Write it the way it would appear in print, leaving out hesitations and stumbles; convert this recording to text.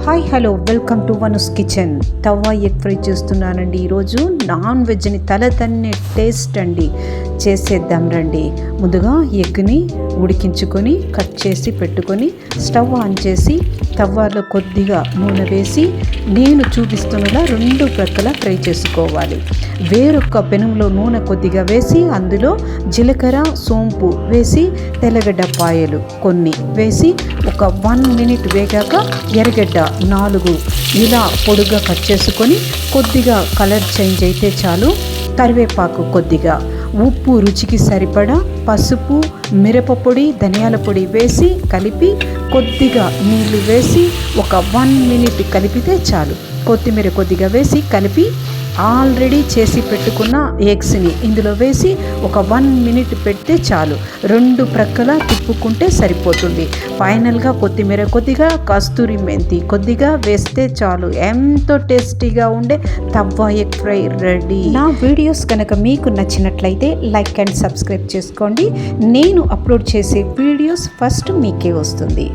Hi hello welcome to వనుస్ kitchen. తవ్వ egg fry చేస్తున్నానండి. ఈరోజు నాన్ వెజ్ని తలతన్నే టేస్ట్ అండి. చేసేద్దాం రండి. ముందుగా ఎగ్ని ఉడికించుకొని కట్ చేసి పెట్టుకొని స్టవ్ ఆన్ చేసి తవ్వలో కొద్దిగా నూనె వేసి నేను చూపిస్తున్నలా రెండు ప్రక్కల ఫ్రై చేసుకోవాలి. వేరొక పెనంలో నూనె కొద్దిగా వేసి అందులో జీలకర్ర సోంపు వేసి తెల్లగడ్డ పాయలు కొన్ని వేసి ఒక 1 మినిట్ వేగాక ఎర్రగడ్డ 4 ఇలా పొడుగా కట్ చేసుకొని కొద్దిగా కలర్ చేంజ్ అయితే చాలు. కరివేపాకు కొద్దిగా, ఉప్పు రుచికి సరిపడా, పసుపు, మిరపపొడి, ధనియాల పొడి వేసి కలిపి కొద్దిగా నీళ్లు వేసి ఒక 1 మినిట్ కలిపితే చాలు. కొత్తిమీర కొద్దిగా వేసి కలిపి ఆల్రెడీ చేసి పెట్టుకున్న ఎగ్స్ని ఇందులో వేసి ఒక 1 మినిట్ పెడితే చాలు. రెండు ప్రక్కల తిప్పుకుంటే సరిపోతుంది. ఫైనల్గా కొత్తిమీర కొద్దిగా, కస్తూరి మెంతి కొద్దిగా వేస్తే చాలు. ఎంతో టేస్టీగా ఉండే తవ్వ ఎగ్ ఫ్రై రెడీ. నా వీడియోస్ కనుక మీకు నచ్చినట్లయితే లైక్ అండ్ సబ్స్క్రైబ్ చేసుకోండి. నేను అప్లోడ్ చేసే వీడియోస్ ఫస్ట్ మీకే వస్తుంది.